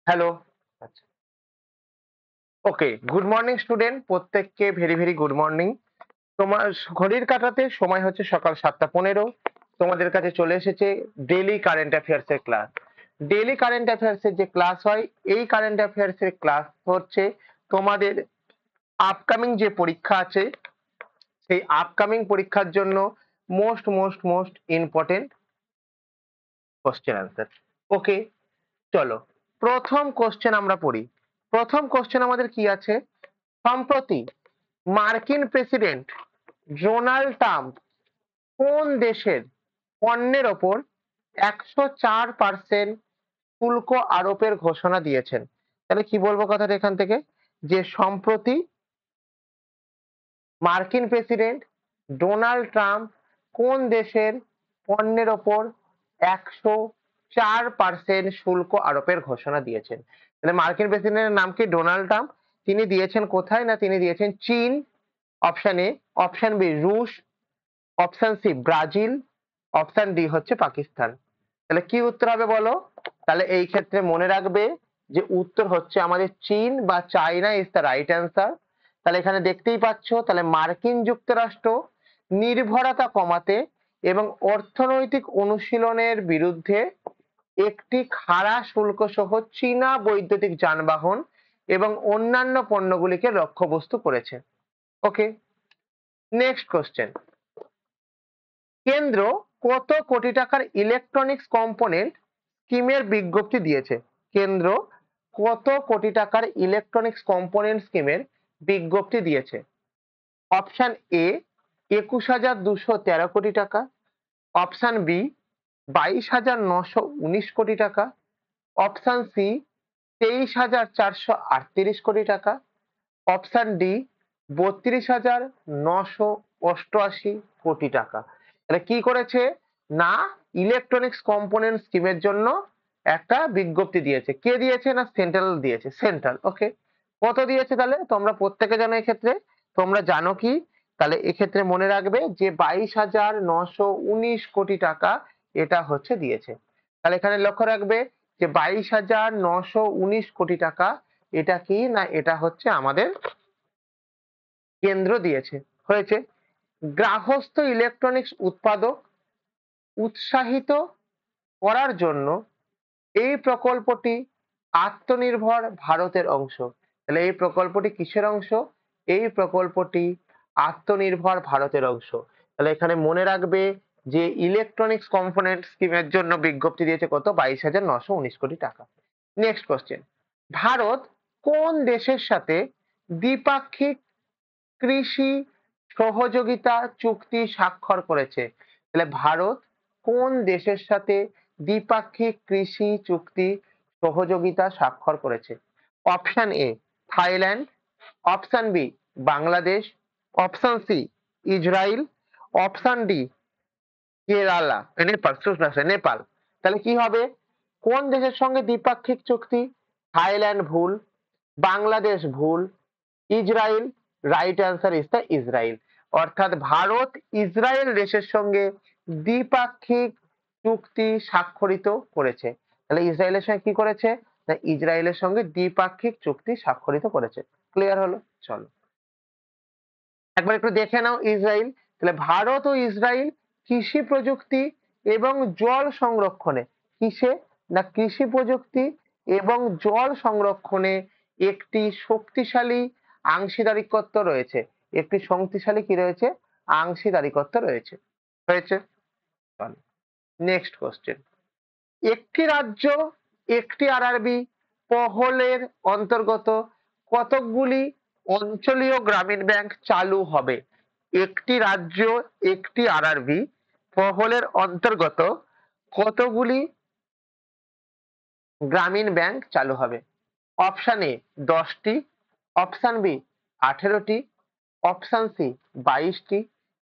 Hello. আচ্ছা। ওকে, good morning student, প্রত্যেককে very very good morning. তোমার ঘড়ির কাঁটাতে সময় হচ্ছে সকাল 7:15। তোমাদের কাছে চলে এসেছে ডেইলি কারেন্ট অ্যাফেয়ার্স এর ক্লাস। ডেইলি কারেন্ট অ্যাফেয়ার্স এর যে ক্লাস হয়, এই কারেন্ট অ্যাফেয়ার্স এর ক্লাস হচ্ছে তোমাদের আপকামিং যে পরীক্ষা আছে, সেই আপকামিং পরীক্ষার জন্য most most most important question answer. Okay, চলো প্রথম কোশ্চেন আমরা পড়ি। প্রথম কোশ্চেন আমাদের কি আছে? সম্প্রতি মার্কিন প্রেসিডেন্ট ডোনাল্ড ট্রাম্প কোন দেশের পণ্যের ওপর 104% শুল্ক আরোপের ঘোষণা দিয়েছেন? তাহলে কি বলবো কথাটা এখান থেকে? যে সম্প্রতি মার্কিন প্রেসিডেন্ট ডোনাল্ড ট্রাম্প কোন দেশের পণ্যের ওপর 104% শুল্ক আরোপের ঘোষণা দিয়েছেন? তাহলে মার্কিন প্রেসিডেন্টের নাম কি? Donald Trump. তিনি দিয়েছেন কোথায়? না তিনি দিয়েছেন চীন, অপশন এ। অপশন বি রুশ, option C Brazil, option D হচ্ছে পাকিস্তান। তাহলে কি উত্তর হবে বলো? তাহলে এই ক্ষেত্রে মনে রাখবে যে উত্তর হচ্ছে আমাদের চীন বা China is the right answer. তাহলে এখানে দেখতেই পাচ্ছ, তাহলে মার্কিন যুক্তরাষ্ট্র নির্ভরতা কমাতে এবং অর্থনৈতিক অনুশীলনের বিরুদ্ধে একটি খাড়া শুল্ক সহ চীনা বৈদ্যুতিক যানবাহন এবং অন্যান্য পণ্যগুলিকে লক্ষ্যবস্তু করেছে। ওকে, নেক্সট কোশ্চেন। কেন্দ্র কত কোটি টাকার ইলেকট্রনিক্স কম্পোনেন্ট স্কিমের বিজ্ঞপ্তি দিয়েছে? কেন্দ্র কত কোটি টাকার ইলেকট্রনিক্স কম্পোনেন্ট স্কিমের বিজ্ঞপ্তি দিয়েছে? অপশন এ 21,213 কোটি টাকা, অপশন বি 22,919 কোটি টাকা, অপশন সি 23,438 কোটি টাকা, অপশন ডি 32,988 কোটি টাকা। তাহলে কি করেছে? না ইলেকট্রনিক্স কম্পোনেন্ট স্কিমের জন্য একটা বিজ্ঞপ্তি দিয়েছে। কে দিয়েছে? না সেন্ট্রাল দিয়েছে, সেন্ট্রাল। ওকে, কত দিয়েছে? তাহলে তোমরা প্রত্যেকে জানো এক্ষেত্রে। তোমরা জানো কি? তাহলে এক্ষেত্রে মনে রাখবে যে 22,919 কোটি টাকা এটা হচ্ছে দিয়েছে। তাহলে এখানে লক্ষ্য রাখবে যে 22,919 কোটি টাকা এটা কি? না এটা হচ্ছে আমাদের কেন্দ্র দিয়েছে। হয়েছে। গৃহস্থ ইলেকট্রনিক্স উৎপাদক উৎসাহিত করার জন্য এই প্রকল্পটি আত্মনির্ভর ভারতের অংশ। তাহলে এই প্রকল্পটি কিসের অংশ? এই প্রকল্পটি আত্মনির্ভর ভারতের অংশ। তাহলে এখানে মনে রাখবে যে ইলেকট্রনিক্স কম্পোনেন্ট স্কিমের জন্য বিজ্ঞপ্তি দিয়েছে কত? 22,919 কোটি টাকা। Next question. ভারত কোন দেশের সাথে দ্বিপাক্ষিক কৃষি সহযোগিতা চুক্তি স্বাক্ষর করেছে? তাহলে ভারত কোন দেশের সাথে দ্বিপাক্ষিক কৃষি চুক্তি সহযোগিতা স্বাক্ষর করেছে? Option A Thailand, option B Bangladesh, option C Israel, option D Kerala Nepal, Nepal. তাহলে কি হবে? কোন দেশের সঙ্গে দ্বিপাক্ষিক চুক্তি? থাইল্যান্ড ভুল, বাংলাদেশ ভুল, Israel. Right answer is the Israel. অর্থাৎ ভারত ইসরায়েল দেশের সঙ্গে দ্বিপাক্ষিক চুক্তি স্বাক্ষরিত করেছে। তাহলে ইসরায়েলের সঙ্গে কি করেছে? না ইসরায়েলের সঙ্গে দ্বিপাক্ষিক চুক্তি স্বাক্ষরিত করেছে। ক্লিয়ার হলো? চলো একবার একটু দেখে নাও ইসরায়েল। তাহলে ভারত ও ইসরায়েল কৃষি প্রযুক্তি এবং জল সংরক্ষণে, কিসে? না কৃষি প্রযুক্তি এবং জল সংরক্ষণে একটি শক্তিশালী অংশীদারিত্ব রয়েছে। একটি শক্তিশালী কি রয়েছে? অংশীদারিত্ব রয়েছে। হয়েছে। Next question. একটি রাজ্য একটি আরআরবি পহলের অন্তর্গত কতকগুলি অঞ্চলীয় গ্রামীণ ব্যাংক চালু হবে? একটি রাজ্য একটি আরআরবি পহলের অন্তর্গত কতগুলি গ্রামীণ ব্যাংক চালু হবে? অপশন এ 10টি, অপশন বি 18টি, অপশন সি 22টি,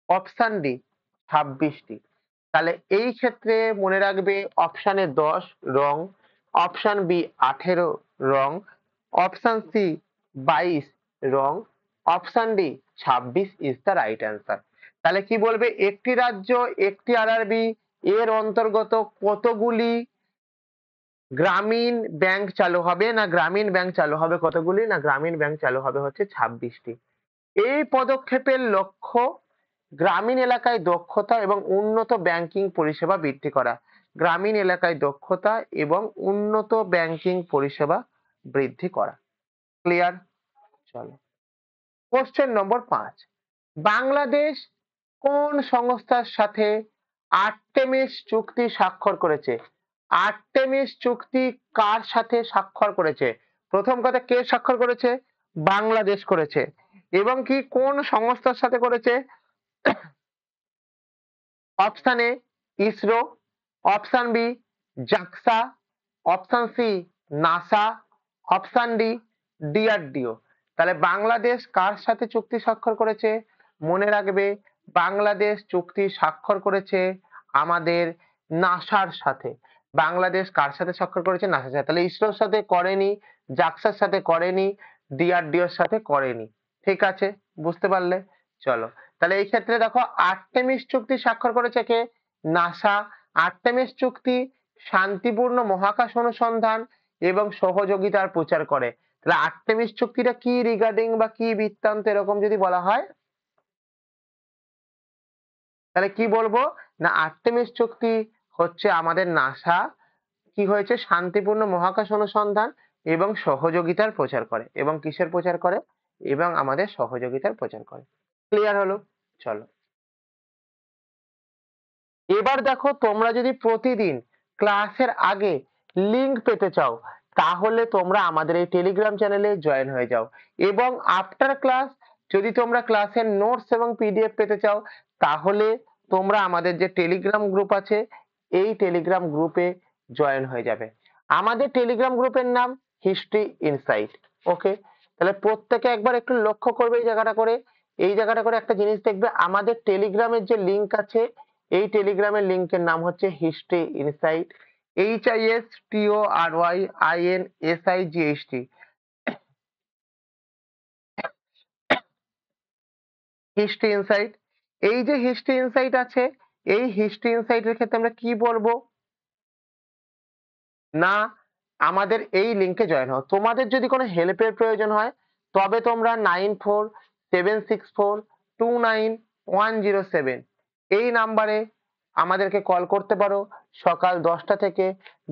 অপশন ডি 26টি। তাহলে এই ক্ষেত্রে মনে রাখবে option A 10 wrong, option B 18 wrong, option C 22 wrong, option D 26 is the right answer. তাহলে কি বলবে? একটি রাজ্য একটি আরআরবি এর অন্তর্গত কতগুলি গ্রামীণ ব্যাংক চালু হবে না গ্রামীণ ব্যাংক চালু হবে কতগুলি না গ্রামীণ ব্যাংক চালু হবে হচ্ছে 26টি। এই পদক্ষেপের লক্ষ্য গ্রামীণ এলাকায় দক্ষতা এবং উন্নত ব্যাংকিং পরিষেবা বৃদ্ধি করা। গ্রামীণ এলাকায় দক্ষতা এবং উন্নত ব্যাংকিং পরিষেবা বৃদ্ধি করা। ক্লিয়ার? চলো কোশ্চেন নম্বর 5, বাংলাদেশ কোন সংস্থার সাথে আর্টেমিস চুক্তি স্বাক্ষর করেছে? আর্টেমিস চুক্তি কার সাথে স্বাক্ষর করেছে? প্রথম কথা, কে স্বাক্ষর করেছে? বাংলাদেশ করেছে। এবং কি কোন সংস্থার সাথে করেছে? Option A ISRO, option B JAXA, option C NASA, option D DRDO. তাহলে বাংলাদেশ কার সাথে চুক্তি স্বাক্ষর করেছে? মনে রাখবে, বাংলাদেশ চুক্তি স্বাক্ষর করেছে আমাদের নাসার সাথে। বাংলাদেশ কার সাথে স্বাক্ষর করেছে? নাসার সাথে। তাহলে ইসরোর সাথে করেনি, জাক্সার সাথে করেনি, ডিআরডিওর সাথে করেনি। ঠিক আছে, বুঝতে পারলে? চলো, তাহলে এই ক্ষেত্রে দেখো আর্টেমিস চুক্তি স্বাক্ষর করেছে কে? নাসা। আর্টেমিস চুক্তি শান্তিপূর্ণ মহাকাশ অনুসন্ধান এবং সহযোগিতার প্রচার করে। তাহলে আর্টেমিস চুক্তিটা কি রিগার্ডিং বা কি বৃত্তান্ত এরকম যদি বলা হয় তাহলে কি বলবো না আর্টেমিস চুক্তি হচ্ছে আমাদের নাসা কি হয়েছে শান্তিপূর্ণ মহাকাশ অনুসন্ধান এবং সহযোগিতার প্রচার করে। এবং কিসের প্রচার করে? এবং আমাদের সহযোগিতার প্রচার করে। ক্লিয়ার হলো? চলো এবার দেখো, তোমরা যদি প্রতিদিন ক্লাসের আগে লিংক পেতে চাও তাহলে তোমরা আমাদের এই টেলিগ্রাম চ্যানেলে জয়েন হয়ে যাও। এবং আফটার ক্লাস যদি তোমরা ক্লাসের নোটস এবং পিডিএফ পেতে চাও তাহলে তোমরা আমাদের যে টেলিগ্রাম গ্রুপ আছে এই টেলিগ্রাম গ্রুপে জয়েন হয়ে যাবে। আমাদের টেলিগ্রাম গ্রুপের নাম হিস্ট্রি ইনসাইট। ওকে, তাহলে প্রত্যেকে একবার একটু লক্ষ্য করবে এই জায়গাটা করে। এই জায়গাটা করে একটা জিনিস দেখবে, আমাদের টেলিগ্রামের যে লিংক আছে এই টেলিগ্রামের লিংকের নাম হচ্ছে history insight. HISTORYINSIGHT, history insight. এই যে হিস্ট্রি ইনসাইট আছে এই হিস্ট্রি ইনসাইটের ক্ষেত্রে আমরা কি বলবো না আমাদের এই লিংকে জয়েন হও। তোমাদের যদি কোনো হেল্পের প্রয়োজন হয় তবে তোমরা 9476429107 এই নাম্বারে আমাদেরকে কল করতে পারো সকাল 10টা থেকে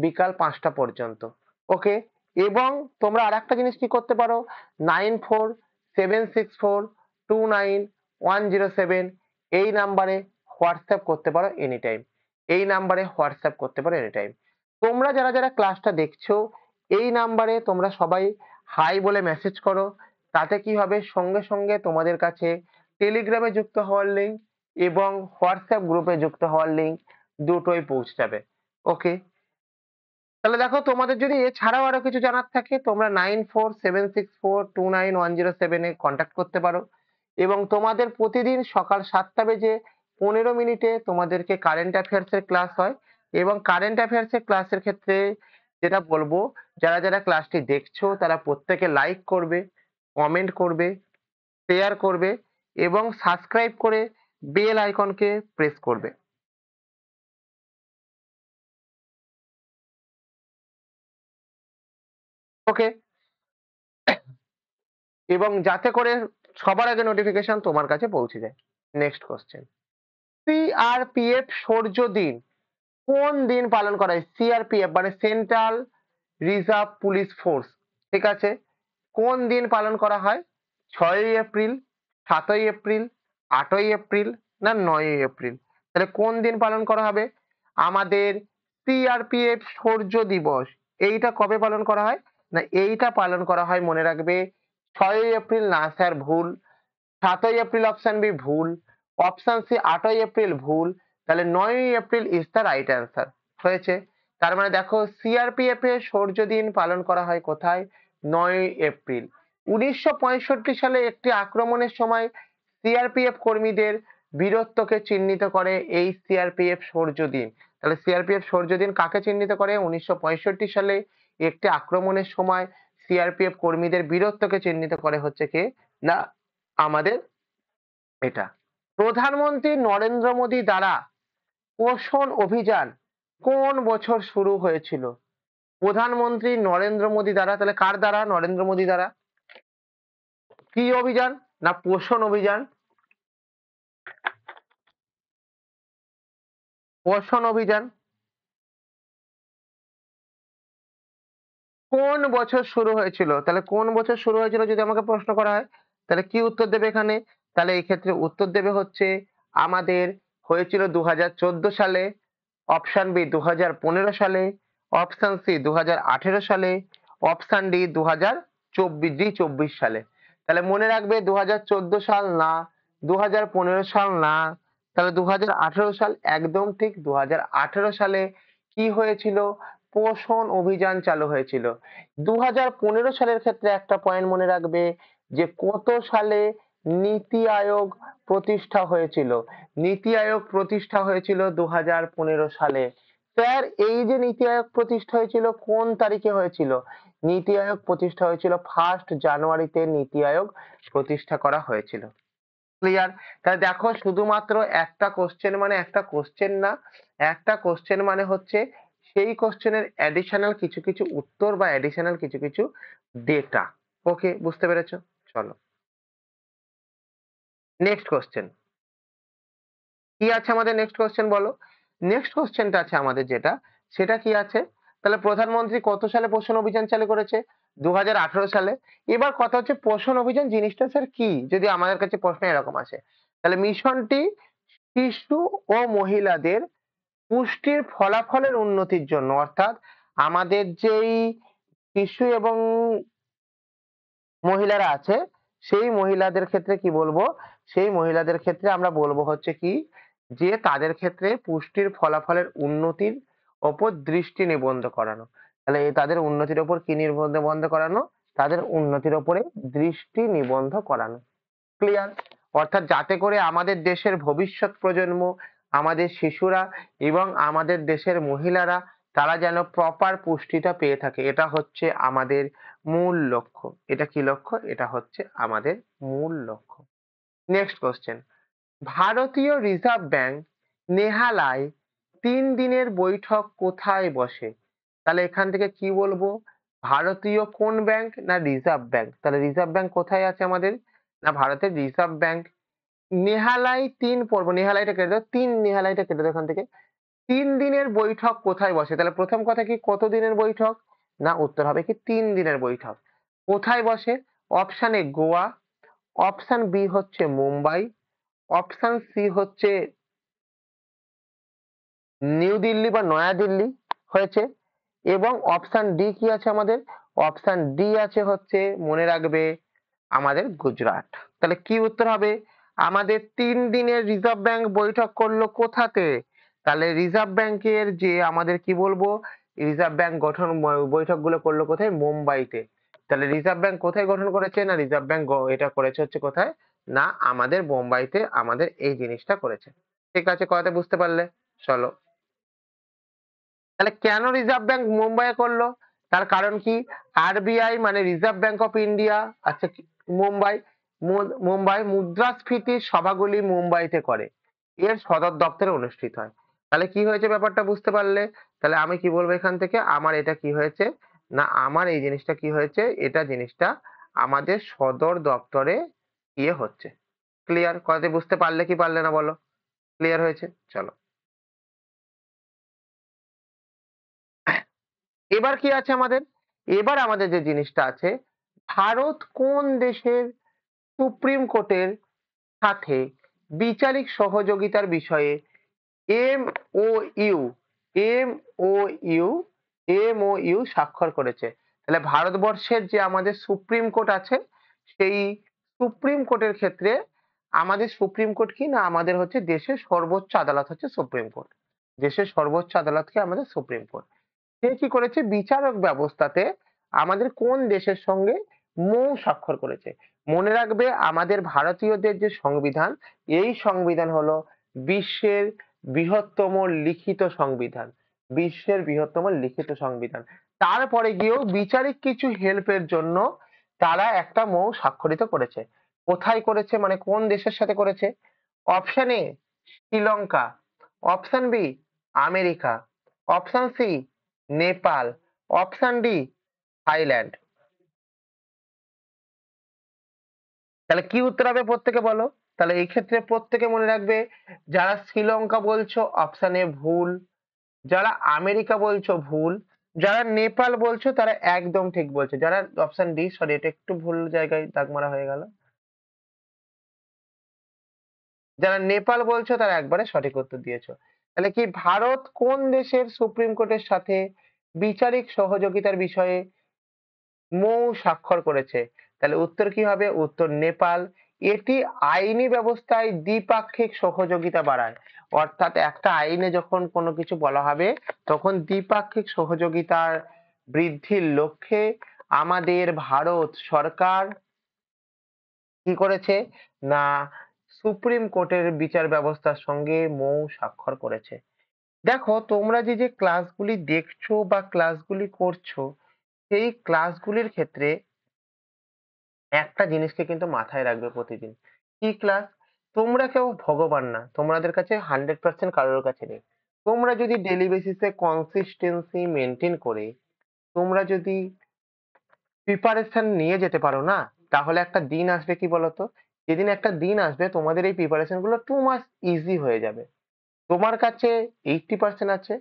বিকাল 5টা পর্যন্ত। ওকে, এবং তোমরা আরেকটা জিনিস কি করতে পারো 9476429107 এই নাম্বারে হোয়াটসঅ্যাপ করতে পারো এনি টাইম। এই নাম্বারে হোয়াটসঅ্যাপ করতে পারো এনি টাইম। তোমরা যারা যারা ক্লাসটা দেখছো এই নাম্বারে তোমরা সবাই হাই বলে মেসেজ করো। তাতে কি হবে, সঙ্গে সঙ্গে তোমাদের কাছে টেলিগ্রামে যুক্ত হওয়ার লিঙ্ক এবং হোয়াটসঅ্যাপ গ্রুপে যুক্ত হওয়ার লিঙ্ক দুটোই পৌঁছে যাবে। ওকে, তাহলে দেখো তোমাদের যদি এছাড়াও আরো কিছু জানার থাকে তোমরা 9476429107 এ কন্ট্যাক্ট করতে পারো। এবং তোমাদের প্রতিদিন সকাল 7টা বেজে 15 মিনিটে তোমাদেরকে কারেন্ট অ্যাফেয়ার্স এর ক্লাস হয়। এবং কারেন্ট অ্যাফেয়ার্স এর ক্লাসের ক্ষেত্রে যেটা বলবো, যারা যারা ক্লাসটি দেখছো তারা প্রত্যেকে লাইক করবে, কমেন্ট করবে, শেয়ার করবে এবং সাবস্ক্রাইব করে বেল আইকনকে প্রেস করবে। ওকে, এবং যাতে করে সবার আগে নোটিফিকেশন তোমার কাছে পৌঁছে যায়। নেক্সট কোশ্চেন, সিআরপিএফ সূর্য দিন কোন দিন পালন করা হয়? সিআরপিএফ মানে সেন্ট্রাল রিজার্ভ পুলিশ ফোর্স। ঠিক আছে, কোন দিন পালন করা হয়? 6ই এপ্রিল, 7ই এপ্রিল, 8ই এপ্রিল না 9ই এপ্রিল? তাহলে কোন দিন পালন করা হবে? আমাদের সিআরপিএফ সূর্য দিবস এইটা কবে পালন করা হয় না এইটা পালন করা হয় মনে রাখবে 6ই এপ্রিল। না স্যার ভুল। 7ই এপ্রিল অপশন বি ভুল, অপশন সি 8ই এপ্রিল ভুল। তাহলে 9ই April is the right answer হয়েছে। তার মানে দেখো সিআরপিএফ এর সূর্য দিন পালন করা হয় কোথায়? 9ই এপ্রিল। 1965 সালে একটি আক্রমণের সময় সিআরপিএফ কর্মীদের বীরত্বকে চিহ্নিত করে এই সিআরপিএফ সূর্য দিন। তাহলে সিআরপিএফ সূর্য দিন কাকে চিহ্নিত করে? 1965 সালে একটি আক্রমণের সময় সিআরপিএফ কর্মীদের বীরত্বকে চিহ্নিত করে হচ্ছে কে না আমাদের এটা। প্রধানমন্ত্রী নরেন্দ্র মোদী দ্বারা পোষণ অভিযান কোন বছর শুরু হয়েছিল? প্রধানমন্ত্রী নরেন্দ্র মোদী দ্বারা। তাহলে কার দ্বারা? নরেন্দ্র মোদী দ্বারা। কি অভিযান? না পোষণ অভিযান। পোষণ অভিযান। কোন বছর শুরু হয়েছিল? তাহলে কোন বছর শুরু হয়েছিল যদি আমাকে প্রশ্ন করা হয়, তাহলে কি উত্তর দেবে এখানে? তাহলে এই ক্ষেত্রে উত্তর দেবে হচ্ছে আমাদের হয়েছিল ২০১৪ সালে, অপশন বি ২০১৫ সালে, অপশন সি ২০১৮ সালে, অপশন ডি ২০২৪ সালে। তাহলে মনে রাখবে ২০১৪ সাল না, ২০১৫ সাল না, তাহলে ২০১৮ সাল একদম ঠিক। ২০১৮ সালে কি হয়েছিল? পোষণ অভিযান চালু হয়েছিল। ২০১৫ সালের ক্ষেত্রে একটা পয়েন্ট মনে রাখবে যে কত সালে নীতি আয়োগ প্রতিষ্ঠা হয়েছিল? নীতি আয়োগ প্রতিষ্ঠা হয়েছিল ২০১৫ সালে। স্যার এই যে নীতি আয়োগ প্রতিষ্ঠা হয়েছিল কোন তারিখে হয়েছিল? নীতি আয়োগ প্রতিষ্ঠা হয়েছিল 1 জানুয়ারিতে নীতি আয়োগ প্রতিষ্ঠা করা হয়েছিল। ক্লিয়ার? তাহলে দেখো শুধুমাত্র একটা কোশ্চেন মানে একটা কোশ্চেন না, একটা কোশ্চেন মানে হচ্ছে সেই কোশ্চেনের অ্যাডিশনাল কিছু কিছু উত্তর বা অ্যাডিশনাল কিছু কিছু ডেটা। ওকে, বুঝতে পেরেছো? চলো নেক্সট কোশ্চেন। কি আছে আমাদের নেক্সট কোশ্চেন বলো? নেক্সট কোশ্চেনটা আছে আমাদের যেটা, সেটা কি আছে? তাহলে প্রধানমন্ত্রী কত সালে পোষণ অভিযান চালু করেছে? ২০১৮ সালে। এবার কথা হচ্ছে পোষণ অভিযান জিনিসটা স্যার কি? যদি আমাদের কাছে প্রশ্ন এরকম আসে। তাহলে মিশনটি শিশু ও মহিলাদের পুষ্টির ফলাফলের উন্নতির জন্য, অর্থাৎ আমাদের যেই শিশু এবং মহিলারা আছে সেই মহিলাদের ক্ষেত্রে কি বলবো? সেই মহিলাদের ক্ষেত্রে আমরা বলবো হচ্ছে কি যে তাদের ক্ষেত্রে পুষ্টির ফলাফলের উন্নতির ওপর দৃষ্টি নিবদ্ধ করানো। তাহলে এই তাদের উন্নতির ওপর কি নিবন্ধ করানো? তাদের উন্নতির ওপরে দৃষ্টি নিবদ্ধ করানো। ক্লিয়ার? অর্থাৎ যাতে করে আমাদের দেশের ভবিষ্যৎ প্রজন্ম, আমাদের শিশুরা এবং আমাদের দেশের মহিলারা তারা যেন প্রপার পুষ্টিটা পেয়ে থাকে, এটা হচ্ছে আমাদের মূল লক্ষ্য। এটা কি লক্ষ্য? এটা হচ্ছে আমাদের মূল লক্ষ্য। Next question. ভারতীয় রিজার্ভ ব্যাংক নেহালায় ৩ দিনের বৈঠক কোথায় বসে? তাহলে এখান থেকে কি বলবো? ভারতীয় কোন ব্যাংক? না রিজার্ভ ব্যাংক। তাহলে রিজার্ভ ব্যাংক কোথায় আছে আমাদের? না ভারতের রিজার্ভ ব্যাংক। নেহালায় ৩ পড়বো, নেহালাইটা কেটে দাও, ৩ নেহালাইটা কেটে দাও এখান থেকে। ৩ দিনের বৈঠক কোথায় বসে? তাহলে প্রথম কথা কি কত দিনের বৈঠক? না উত্তর হবে কি ৩ দিনের বৈঠক। কোথায় বসে? Option A Goa, option B হচ্ছে মুম্বাই, অপশন সি হচ্ছে নিউ দিল্লি বা নয়াদিল্লি হয়েছে, এবং অপশন ডি কি আছে আমাদের? অপশন ডি আছে হচ্ছে মনে রাখবে আমাদের গুজরাট। তাহলে কি উত্তর হবে? আমাদের ৩ দিনের রিজার্ভ ব্যাংক বৈঠক করলো কোথাতে? তাহলে রিজার্ভ ব্যাংকের যে আমাদের কি বলবো রিজার্ভ ব্যাংক গঠন বৈঠকগুলো করলো কোথায়? মুম্বাইতে। তাহলে রিজার্ভ ব্যাংক কোথায় গঠন করেছে? না রিজার্ভ ব্যাংক এটা করেছে হচ্ছে কোথায়? না আমাদের বোম্বাইতে আমাদের এই জিনিসটা করেছে। ঠিক আছে, কথাটা বুঝতে পারলে? চলো, তাহলে কেন রিজার্ভ ব্যাংক মুম্বাইয়ে করলো? তার কারণ কি? আরবিআই মানে রিজার্ভ ব্যাংক অফ ইন্ডিয়া, আচ্ছা মুম্বাই, মুম্বাই মুদ্রাস্ফীতির সভাগুলি মুম্বাইতে করে, এর সদর দপ্তরে অনুষ্ঠিত হয়। তাহলে কি হয়েছে ব্যাপারটা বুঝতে পারলে? তাহলে আমি কি বলবো এখান থেকে? আমার এটা কি হয়েছে? না আমার এই জিনিসটা কি হয়েছে? এটা জিনিসটা আমাদের সদর দপ্তরে ইয়ে হচ্ছে। ক্লিয়ার? কথাটি বুঝতে পারলে কি পারলে না বলো? ক্লিয়ার হয়েছে? চলো এবার কি আছে আমাদের? এবার আমাদের যে জিনিসটা আছে, ভারত কোন দেশের সুপ্রিম কোর্টের সাথে বিচারিক সহযোগিতার বিষয়ে এমওইউ এমওইউ এমওইউ স্বাক্ষর করেছে? তাহলে ভারতবর্ষের যে আমাদের সুপ্রিম কোর্ট আছে সেই সুপ্রিম কোর্টের ক্ষেত্রে আমাদের সুপ্রিম কোর্ট কি না আমাদের হচ্ছে দেশের সর্বোচ্চ আদালত হচ্ছে সুপ্রিম কোর্ট। দেশের সর্বোচ্চ আদালতকে আমাদের সুপ্রিম কোর্ট। সে কি করেছে? বিচারক ব্যবস্থাতে আমাদের কোন দেশের সঙ্গে মৌ স্বাক্ষর করেছে? মনে রাখবে আমাদের ভারতীয়দের যে সংবিধান, এই সংবিধান হলো বিশ্বের বৃহত্তম লিখিত সংবিধান। বিশ্বের বৃহত্তম লিখিত সংবিধান। তারপরে গিয়েও বিচারিক কিছু হেল্পের জন্য তারা একটা মৌ স্বাক্ষরিত করেছে। কোথায় করেছে মানে কোন দেশের সাথে করেছে? Option A Sri Lanka, option B America, option C Nepal, option D Thailand. তাহলে কি উত্তর হবে প্রত্যেকে বলো। তাহলে এই ক্ষেত্রে প্রত্যেকে মনে রাখবে, যারা শ্রীলঙ্কা বলছো অপশন এ ভুল, যারা আমেরিকা বলছো ভুল, যারা নেপাল বলছো তারা একদম ঠিক বলছো, যারা অপশন ডি, সরি এটা একটু ভুল জায়গায় দাগ মারা হয়ে গেল, যারা নেপাল বলছো তারা একবারে সঠিক উত্তর দিয়েছো। তাহলে কি ভারত কোন দেশের সুপ্রিম কোর্টের সাথে বিচারিক সহযোগিতার বিষয়ে মৌ স্বাক্ষর করেছে? তাহলে উত্তর কি হবে? উত্তর নেপাল। এটি আইনি ব্যবস্থায় দ্বিপাক্ষিক সহযোগিতা বাড়ায়, অর্থাৎ একটা আইনে যখন কোনো কিছু বলা হবে তখন দ্বিপাক্ষিক সহযোগিতার বৃদ্ধির লক্ষ্যে আমাদের ভারত সরকার কি করেছে না সুপ্রিম কোর্টের বিচার ব্যবস্থার সঙ্গে মৌ স্বাক্ষর করেছে। দেখো তোমরা যে যে ক্লাসগুলি দেখছো বা ক্লাসগুলি করছো, সেই ক্লাসগুলির ক্ষেত্রে একটা জিনিসকে কিন্তু মাথায় রাখবে প্রতিদিন। কি ক্লাস? তোমরা কেউ ভগবান না, তোমাদের কাছে 100% কারোর কাছে নেই। তোমরা যদি ডেইলি বেসিসে কনসিস্টেন্সি মেনটেন করে তোমরা যদি প্রিপারেশন নিয়ে যেতে পারো না, তাহলে একটা দিন আসবে কি বলতো, যেদিন একটা দিন আসবে তোমাদের এই প্রিপারেশন গুলো টু মাচ ইজি হয়ে যাবে। তোমার কাছে 80% আছে,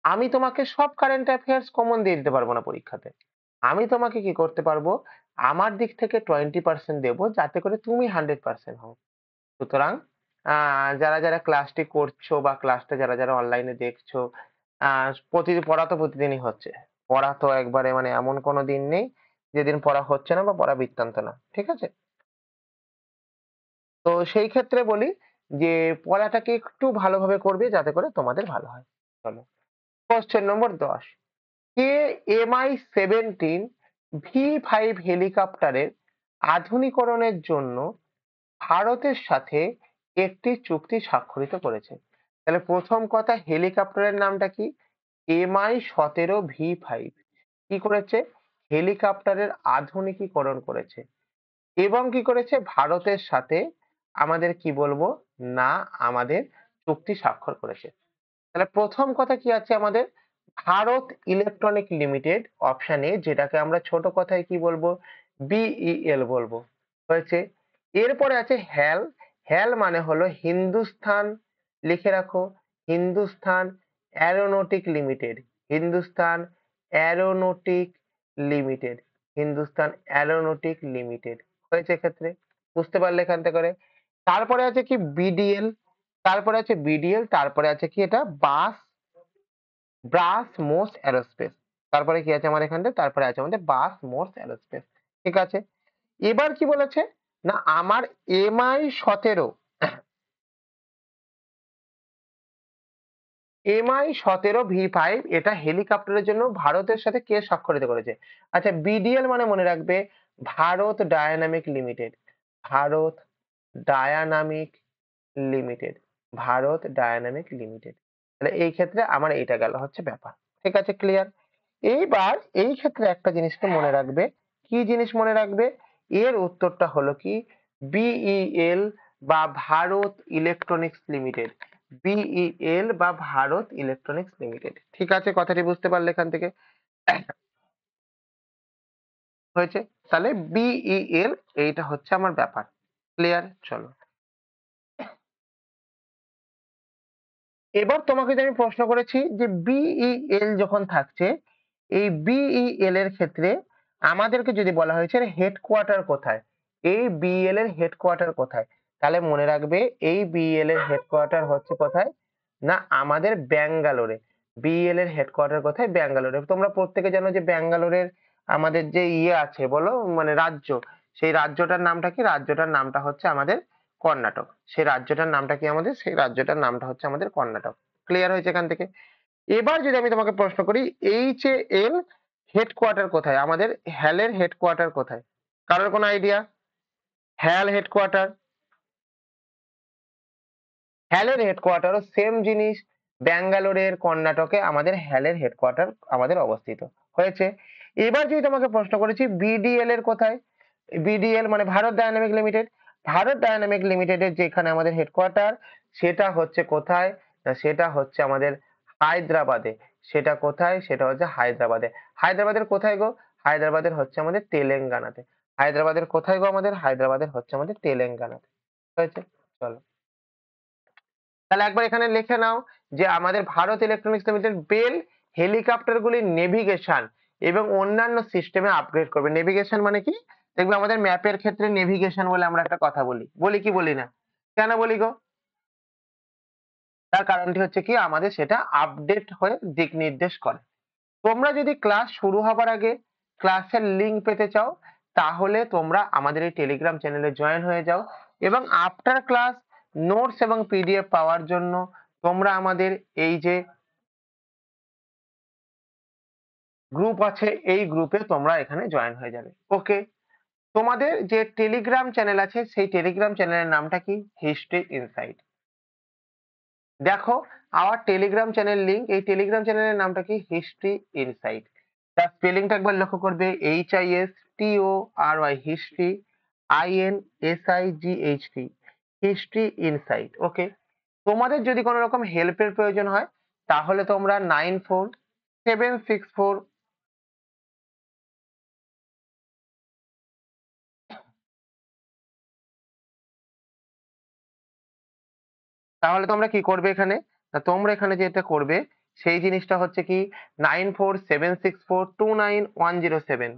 আমি তোমাকে সব কারেন্ট অ্যাফেয়ার্স কমন দিয়ে দিতে পারবো না পরীক্ষাতে। আমি তোমাকে কি করতে পারবো, আমার দিক থেকে 20% দেবো যাতে করে তুমি 100% হও। সুতরাং যারা যারা ক্লাসটি করছো বা ক্লাসটা যারা যারা অনলাইনে দেখছো, প্রতিদিন পড়া তো প্রতিদিনই হচ্ছে। পড়া তো একবারে মানে এমন কোনো দিন নেই যেদিন পড়া হচ্ছে না বা পড়া বৃত্তান্ত না, ঠিক আছে? তো সেই ক্ষেত্রে বলি যে পড়াটাকে একটু ভালোভাবে করবে যাতে করে তোমাদের ভালো হয়। চলো, কোশ্চেন নম্বর 10, কে MI-17 V5 হেলিকপ্টারের আধুনিকরণের জন্য ভারতের সাথে একটি চুক্তি স্বাক্ষরিত করেছে? তাহলে প্রথম কথা, হেলিকপ্টারের নামটা কি? MI-17 V5 কি করেছে? হেলিকপ্টারের আধুনিকীকরণ করেছে এবং কি করেছে ভারতের সাথে আমাদের কি বলবো না আমাদের চুক্তি স্বাক্ষর করেছে। তাহলে প্রথম কথা কি আছে আমাদের, Bharat electronic limited option A, যেটাকে আমরা ছোট কথায় কি বলবো, BEL বলবো, হয়েছে। এরপরে আছে হ্যাল। হ্যাল মানে হলো হিন্দুস্তান, লিখে রাখো, Hindustan aeronautic limited, Hindustan aeronautic limited, Hindustan aeronautic limited, হয়েছে এক্ষেত্রে, বুঝতে পারলে এখান থেকে করে। তারপরে আছে কি BDL, তারপরে আছে BDL, তারপরে আছে কি এটা বাস ব্রাস মোস অ্যারোস্পেস, তারপরে কি আছে আমার এখানটা, তারপরে আছে আমাদের বাস মোস অ্যারোস্পেস, ঠিক আছে। এবার কি বলেছে না আমার MI-17 V5 এটা হেলিকপ্টারের জন্য ভারতের সাথে কে স্বাক্ষরিত করেছে? আচ্ছা, BDL মানে মনে রাখবে Bharat dynamic limited, Bharat dynamic limited, Bharat dynamic limited. তাহলে এই ক্ষেত্রে আমার এইটা গেল হচ্ছে ব্যাপার, ঠিক আছে, ক্লিয়ার। এইবার এই ক্ষেত্রে একটা জিনিসকে মনে রাখবে, কি জিনিস মনে রাখবে, এর উত্তরটা হলো কি BEL বা ভারত ইলেকট্রনিক্স লিমিটেড, BEL বা ভারত ইলেকট্রনিক্স লিমিটেড, ঠিক আছে, কথাটি বুঝতে পারলে এখান থেকে হয়েছে। তাহলে BEL এইটা হচ্ছে আমার ব্যাপার, ক্লিয়ার। চলো, এবার তোমাকে যে আমি প্রশ্ন করেছি যে BEL যখন থাকছে, এই BEL এর ক্ষেত্রে আমাদেরকে যদি বলা হয়েছে হেডকোয়ার্টার কোথায়, এই BEL এর হেডকোয়ার্টার কোথায়, তাহলে মনে রাখবে এই BEL এর হেডকোয়ার্টার হচ্ছে কোথায় না আমাদের ব্যাঙ্গালোরে। BEL এর হেডকোয়ার্টার কোথায়? ব্যাঙ্গালোরে। তোমরা প্রত্যেকে জানো যে ব্যাঙ্গালোরের আমাদের যে ইয়ে আছে বলো মানে রাজ্য, সেই রাজ্যটার নামটা কি? রাজ্যটার নামটা হচ্ছে আমাদের কর্ণাটক। সেই রাজ্যটার নামটা কি আমাদের? সেই রাজ্যটার নামটা হচ্ছে আমাদের কর্ণাটক। ক্লিয়ার হয়েছে এখান থেকে? এবার যদি আমি তোমাকে প্রশ্ন করি HAL হেডকোয়ার্টার কোথায়? আমাদের হ্যালের হেডকোয়ার্টার কোথায়? কারোর কোনো আইডিয়া? হ্যাল হেডকোয়ার্টার, হ্যালের হেডকোয়ার্টারও সেম জিনিস, ব্যাঙ্গালোরের কর্ণাটকে আমাদের হ্যালের হেডকোয়ার্টার আমাদের অবস্থিত, হয়েছে। এবার যদি তোমাকে প্রশ্ন করেছি BDL এর কোথায়, BDL মানে Bharat dynamic limited, Bharat dynamic লিমিটেডের যেখানে আমাদের হেডকোয়ার্টার সেটা হচ্ছে কোথায় না সেটা হচ্ছে আমাদের হায়দ্রাবাদে। সেটা কোথায়? সেটা হচ্ছে হায়দ্রাবাদে। হায়দ্রাবাদের কোথায় গো? হায়দ্রাবাদের হচ্ছে আমাদের তেলেঙ্গানাতে। হায়দ্রাবাদের কোথায় গো আমাদের? হায়দ্রাবাদের হচ্ছে আমাদের তেলেঙ্গানাতে। হয়েছে? চলো। তাহলে একবার এখানে লিখে নাও যে আমাদের Bharat electronics limited BEL helicopter গুলির নেভিগেশন এবং অন্যান্য সিস্টেমে আপগ্রেড করবে। নেভিগেশন মানে কি? দেখবে আমাদের ম্যাপের ক্ষেত্রে নেভিগেশন বলে আমরা একটা কথা বলি। বলি কি বলি না? কেন বলি গো? তার কারণটি হচ্ছে কি আমাদের সেটা আপডেট হয়ে দিক নির্দেশ করে। তোমরা যদি ক্লাস শুরু হবার আগে ক্লাসের লিংক পেতে চাও তাহলে তোমরা আমাদের এই টেলিগ্রাম চ্যানেলে জয়েন হয়ে যাও এবং আফটার ক্লাস নোটস এবং পিডিএফ পাওয়ার জন্য তোমরা আমাদের এই যে গ্রুপ আছে এই গ্রুপে তোমরা এখানে জয়েন হয়ে যাবে। ওকে, তোমাদের যে টেলিগ্রাম চ্যানেল আছে সেই টেলিগ্রাম চ্যানেলের নামটা কি? History insight. দেখো আমার টেলিগ্রাম চ্যানেল লিংক, এই টেলিগ্রাম চ্যানেলের নামটা কি? History insight. তার স্পেলিংটা একবার লক্ষ্য করবে, HISTORY, history, INSIGHT, history insight. Okay, তোমাদের যদি কোনো রকম হেল্পের প্রয়োজন হয় তাহলে তোমরা 9476 তাহলে তোমরা কি করবে এখানে? না তোমরা এখানে যেটা করবে সেই জিনিসটা হচ্ছে কি 9476429107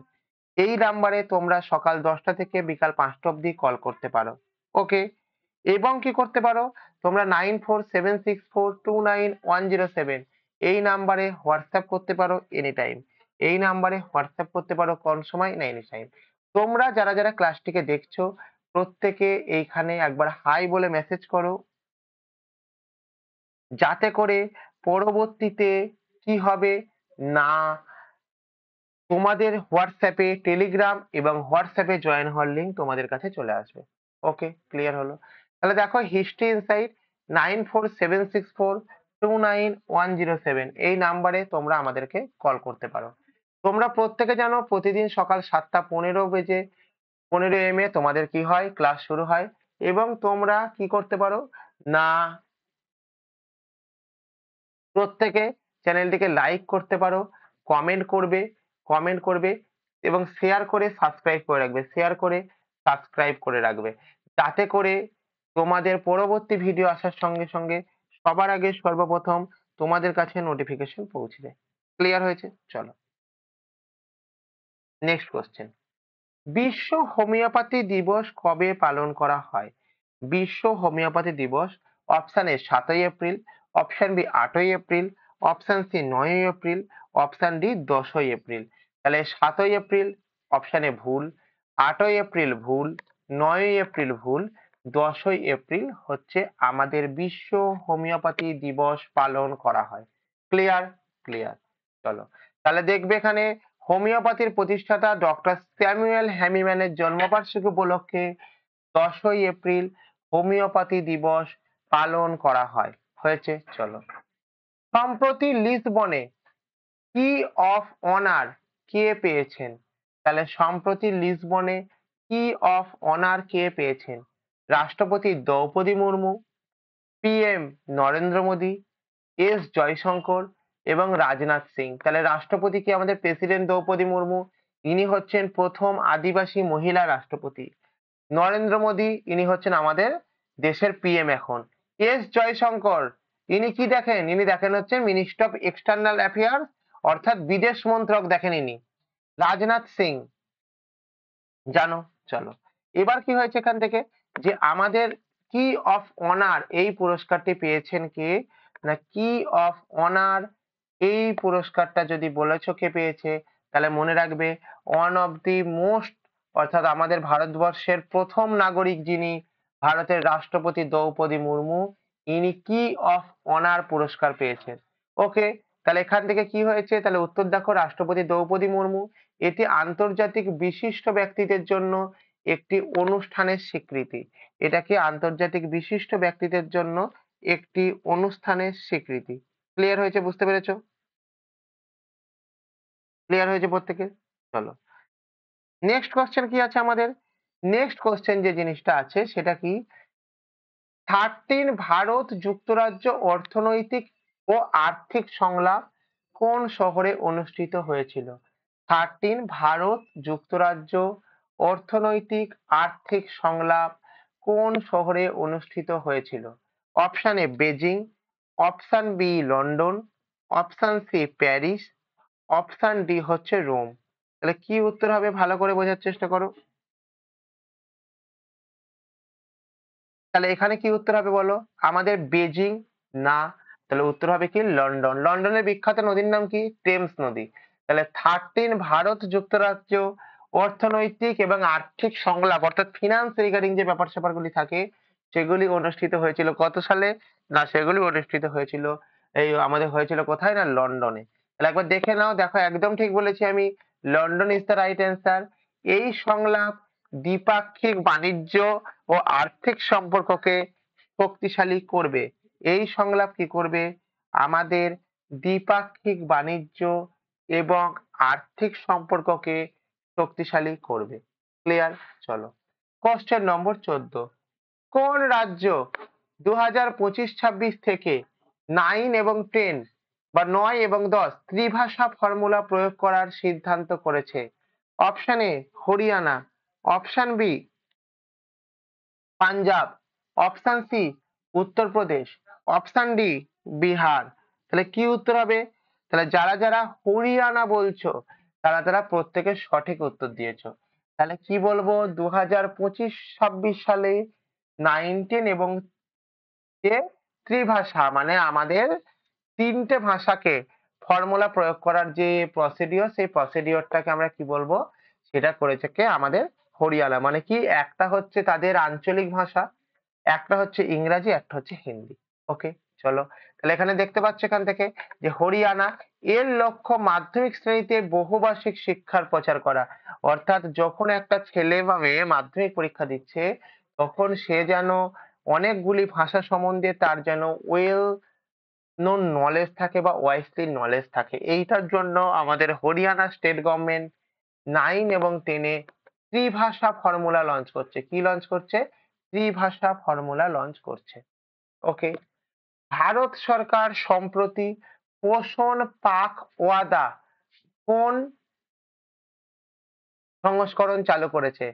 এই নাম্বারে তোমরা সকাল 10টা থেকে বিকাল 5টা অবধি কল করতে পারো। ওকে, এবং কি করতে পারো তোমরা 9476429107 এই নাম্বারে হোয়াটসঅ্যাপ করতে পারো এনি টাইম। এই নাম্বারে হোয়াটসঅ্যাপ করতে পারো কোন সময় না এনি টাইম। তোমরা যারা যারা ক্লাসটিকে দেখছো প্রত্যেকে এইখানে একবার হাই বলে মেসেজ করো, যাতে করে পরবর্তীতে কি হবে না তোমাদের হোয়াটসঅ্যাপে টেলিগ্রাম এবং হোয়াটসঅ্যাপে জয়েন হওয়ার লিঙ্ক তোমাদের কাছে চলে আসবে। ওকে, ক্লিয়ার হলো? তাহলে দেখো হিস্ট্রি ইনসাইট 9476429107 এই নাম্বারে তোমরা আমাদেরকে কল করতে পারো। তোমরা প্রত্যেকে জানো প্রতিদিন সকাল 7:15 বেজে 15 AM তোমাদের কি হয়? ক্লাস শুরু হয়। এবং তোমরা কি করতে পারো না প্রত্যেকে চ্যানেলটিকে লাইক করতে পারো, কমেন্ট করবে, কমেন্ট করবে এবং শেয়ার করে সাবস্ক্রাইব করে রাখবে, শেয়ার করে সাবস্ক্রাইব করে রাখবে, যাতে করে তোমাদের পরবর্তী ভিডিও আসার সঙ্গে সঙ্গে সবার আগে সর্বপ্রথম তোমাদের কাছে নোটিফিকেশন পৌঁছে যায়। ক্লিয়ার হয়েছে? চলো নেক্সট কোশ্চেন। বিশ্ব হোমিওপ্যাথি দিবস কবে পালন করা হয়? বিশ্ব হোমিওপ্যাথি দিবস অপশন এ 7ই এপ্রিল, অপশন বি 8ই এপ্রিল, অপশন সি 9ই এপ্রিল, অপশন ডি 10ই এপ্রিল। তাহলে 7ই এপ্রিল অপশনে ভুল, 8ই এপ্রিল ভুল, 9ই এপ্রিল ভুল, 10ই এপ্রিল হচ্ছে আমাদের বিশ্ব হোমিওপ্যাথি দিবস পালন করা হয়। ক্লিয়ার? ক্লিয়ার। চলো তাহলে দেখবে এখানে হোমিওপ্যাথির প্রতিষ্ঠাতা ডক্টর স্যামুয়েল হ্যানিম্যানের জন্মবার্ষিকী উপলক্ষে 10ই এপ্রিল হোমিওপ্যাথি দিবস পালন করা হয়। হয়েছে? চলো সম্প্রতি লিসবনে কি অফ অনার কে পেয়েছেন? তাহলে সম্প্রতি লিসবনে কি অফ অনার কে পেয়েছেন? রাষ্ট্রপতি দ্রৌপদী মুর্মু, PM নরেন্দ্র মোদী, জয়শঙ্কর এবং রাজনাথ সিং। তাহলে রাষ্ট্রপতি কি আমাদের প্রেসিডেন্ট দ্রৌপদী মুর্মু, ইনি হচ্ছেন প্রথম আদিবাসী মহিলা রাষ্ট্রপতি। নরেন্দ্র মোদী ইনি হচ্ছেন আমাদের দেশের PM এখন। জয়শঙ্কর ইনি কি দেখেন? ইনি দেখেন হচ্ছেন মিনিস্টার অফ এক্সটার্নাল অ্যাফেয়ার্স অর্থাৎ বিদেশ মন্ত্রক দেখেন ইনি। রাজনাথ সিং জানো? চলো এবার কি হয়েছে এখান থেকে যে আমাদের কি অফ অনার এই পুরস্কারটি পেয়েছেন কে? না কি অফ অনার এই পুরস্কারটা যদি বলেছো কে পেয়েছে তাহলে মনে রাখবে ওয়ান অফ দি মোস্ট অর্থাৎ আমাদের ভারতবর্ষের প্রথম নাগরিক যিনি ভারতের রাষ্ট্রপতি দ্রৌপদী মুর্মু, ইনি কি অফ অনার পুরস্কার পেয়েছেন। ওকে, তাহলে এখান থেকে কি হয়েছে? তাহলে উত্তর দেখো রাষ্ট্রপতি দ্রৌপদী মুর্মু। এটি আন্তর্জাতিক বিশিষ্ট ব্যক্তিদের জন্য একটি অনুষ্ঠানের স্বীকৃতি। এটা কি আন্তর্জাতিক বিশিষ্ট ব্যক্তিদের জন্য একটি অনুষ্ঠানের স্বীকৃতি। ক্লিয়ার হয়েছে? বুঝতে পেরেছো? ক্লিয়ার হয়েছে প্রত্যেকের? চলো নেক্সট কোশ্চেন কি আছে আমাদের? নেক্সট কোশ্চেন যে জিনিসটা আছে সেটা কি 13 ভারত যুক্তরাজ্য অর্থনৈতিক ও আর্থিক সংলাপ কোন শহরে অনুষ্ঠিত হয়েছিল? 13 ভারত যুক্তরাজ্য অর্থনৈতিক আর্থিক সংলাপ কোন শহরে অনুষ্ঠিত হয়েছিল? Option A Beijing, option B London, option C Paris, option D হচ্ছে রোম। তাহলে কি উত্তর হবে ভালো করে বোঝার চেষ্টা করো। তাহলে এখানে কি উত্তর হবে বলো? আমাদের বেজিং না, তাহলে উত্তর হবে কি লন্ডন। লন্ডনের বিখ্যাত নদীর নাম কি? টেমস নদী। তাহলে 13 ভারত যুক্তরাজ্য অর্থনৈতিক এবং আর্থিক সংলাপ অর্থাৎ ফিনান্স রিগার্ডিং যে ব্যাপার স্যাপারগুলি থাকে সেগুলি অনুষ্ঠিত হয়েছিল কত সালে? না সেগুলি অনুষ্ঠিত হয়েছিল এই আমাদের হয়েছিল কোথায়? না লন্ডনে। তাহলে একবার দেখে নাও, দেখো একদম ঠিক বলেছি আমি, London is the right answer. এই সংলাপ দ্বিপাক্ষিক বাণিজ্য ও আর্থিক সম্পর্ককে শক্তিশালী করবে। এই সংলাপ কি করবে? আমাদের দ্বিপাক্ষিক বাণিজ্য এবং আর্থিক সম্পর্ককে শক্তিশালী করবে। ক্লিয়ার? চলো কোশ্চেন নম্বর 14, কোন রাজ্য 2025-26 থেকে 9 এবং 10 বা 9 এবং 10 ত্রিভাষা ফর্মুলা প্রয়োগ করার সিদ্ধান্ত করেছে? Option A Haryana, option B Punjab, option C Uttar Pradesh, option D Bihar. তাহলে কি উত্তর হবে? তাহলে যারা যারা হরিয়ানা বলছো তারা তারা প্রত্যেকে সঠিক উত্তর দিয়েছো। তাহলে কি বলবো? 2025-26 সালে 19 এবং যে ত্রিভাষা মানে আমাদের তিনটে ভাষাকে ফর্মুলা প্রয়োগ করার যে প্রসিডিওর সেই প্রসিডিওরটাকে আমরা কি বলবো? সেটা করেছে কে? আমাদের হরিয়ানা। মানে কি একটা হচ্ছে তাদের আঞ্চলিক ভাষা, একটা হচ্ছে ইংরাজি, একটা হচ্ছে হিন্দি। ওকে চলো তাহলে এখানে দেখতে পাচ্ছ এখান থেকে যে হরিয়ানা এর লক্ষ্য মাধ্যমিক শ্রেণীতে বহুভাষিক শিক্ষার প্রচার করা। অর্থাৎ যখন একটা ছেলে বা মেয়ে মাধ্যমিক পরীক্ষা দিচ্ছে তখন সে যেন অনেকগুলি ভাষা সম্বন্ধে তার যেন ওয়েল নোন নলেজ থাকে বা ওয়াইসলি নলেজ থাকে। এইটার জন্য আমাদের হরিয়ানা স্টেট গভর্নমেন্ট 9 এবং 10 এ ত্রিভাষা ফর্মুলা লঞ্চ করছে। কি লঞ্চ করছে? ত্রিভাষা ফর্মুলা লঞ্চ করছে। ওকে, ভারত সরকার সম্প্রতি পোষণ পাখ ওয়াদা কোন সংস্করণ চালু করেছে?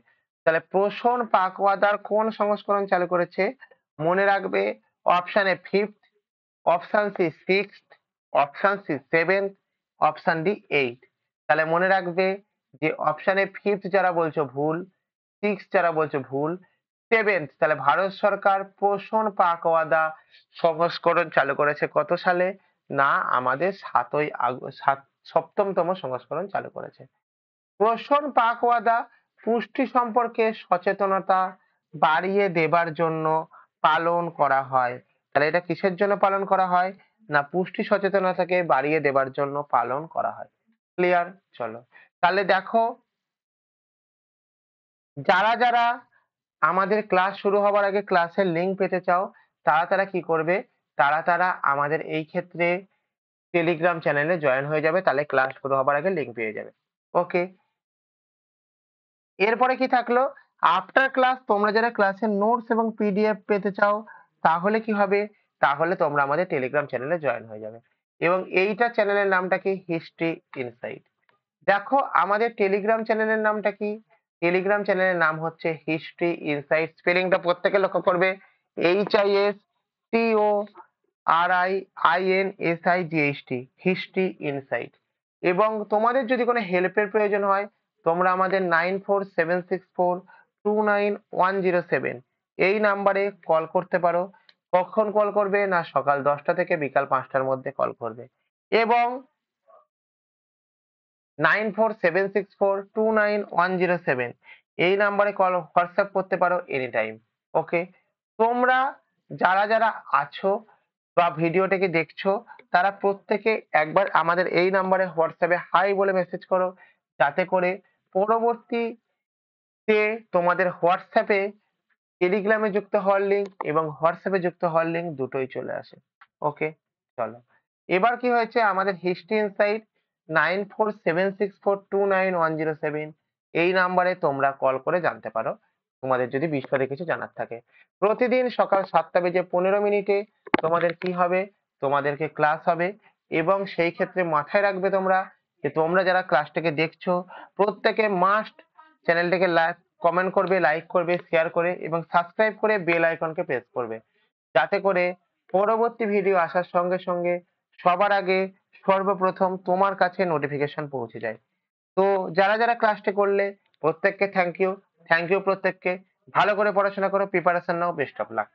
তাহলে পোষণ পাখ ওয়াদার কোন সংস্করণ চালু করেছে? মনে রাখবে, option A 5th, option C 6th, option C 7th, option D 8। তাহলে মনে রাখবে যে অপশন এ 5th যারা বলছো ভুল, 6 যারা বলছো ভুল, 7th তাহলে ভারত সরকার পোষণ পাখ ওয়াদা সংস্করণ চালু করেছে কত সালে? না আমাদের 7তম সংস্করণ চালু করেছে। পোষণ পাখ ওয়াদা পুষ্টি সম্পর্কে সচেতনতা বাড়িয়ে দেবার জন্য পালন করা হয়। তাহলে এটা কিসের জন্য পালন করা হয়? না পুষ্টি সচেতনতাকে বাড়িয়ে দেবার জন্য পালন করা হয়। ক্লিয়ার? চলো তাহলে দেখো, যারা যারা আমাদের ক্লাস শুরু হবার আগে ক্লাসের লিংক পেতে চাও তারা তারা কি করবে? তারা তারা আমাদের এই ক্ষেত্রে টেলিগ্রাম চ্যানেলে জয়েন হয়ে যাবে, তাহলে ক্লাস শুরু হবার আগে লিংক পেয়ে যাবে। ওকে, এরপরে কি থাকলো? আফটার ক্লাস তোমরা যারা ক্লাসের নোটস এবং পিডিএফ পেতে চাও তাহলে কি হবে? তাহলে তোমরা আমাদের টেলিগ্রাম চ্যানেলে জয়েন হয়ে যাবে। এবং এইটা চ্যানেলের নামটা কি? History insight. দেখো আমাদের টেলিগ্রাম চ্যানেলের নামটা কি? টেলিগ্রাম চ্যানেলের নাম হচ্ছে হিস্ট্রি ইনসাইট। স্পেলিংটা প্রত্যেকে লক্ষ্য করবে, HISTORIINSIGHT, হিস্ট্রি ইনসাইট। এবং তোমাদের যদি কোনো হেল্পের প্রয়োজন হয় তোমরা আমাদের 9476429107 এই নাম্বারে কল করতে পারো। কখন কল করবে? না সকাল 10টা থেকে বিকাল 5টার মধ্যে কল করবে। এবং 9476429107 এই নাম্বারে কল হোয়াটসঅ্যাপ করতে পারো এনি টাইম। ওকে, তোমরা যারা যারা আছো বা ভিডিওটাকে দেখছো তারা প্রত্যেকে একবার আমাদের এই নাম্বারে হোয়াটসঅ্যাপে হাই বলে মেসেজ করো, যাতে করে পরবর্তীতে তোমাদের হোয়াটসঅ্যাপে টেলিগ্রামে যুক্ত হওয়ার লিঙ্ক এবং হোয়াটসঅ্যাপে যুক্ত হওয়ার লিঙ্ক দুটোই চলে আসে। ওকে চলো, এবার কি হয়েছে? আমাদের হিস্ট্রি ইনসাইট 9476429107 এই নাম্বারে তোমরা কল করে জানতে পারো তোমাদের যদি বিশদে কিছু জানার থাকে। প্রতিদিন সকাল 7টা বেজে 15 মিনিটে তোমাদের কি হবে? তোমাদেরকে ক্লাস হবে এবং সেই ক্ষেত্রে মাথায় রাখবে তোমরা যে তোমরা যারা ক্লাসটাকে দেখছো প্রত্যেকে মাস্ট চ্যানেলটাকে কমেন্ট করবে, লাইক করবে, শেয়ার করে এবং সাবস্ক্রাইব করে বেল আইকনকে প্রেস করবে, যাতে করে পরবর্তী ভিডিও আসার সঙ্গে সঙ্গে সবার আগে সর্বপ্রথম তোমার কাছে নোটিফিকেশন পৌঁছে যায়। তো যারা যারা ক্লাসটা করলে প্রত্যেককে থ্যাংক ইউ। থ্যাংক ইউ প্রত্যেককে। ভালো করে পড়াশোনা করো, preparation now. Best of luck.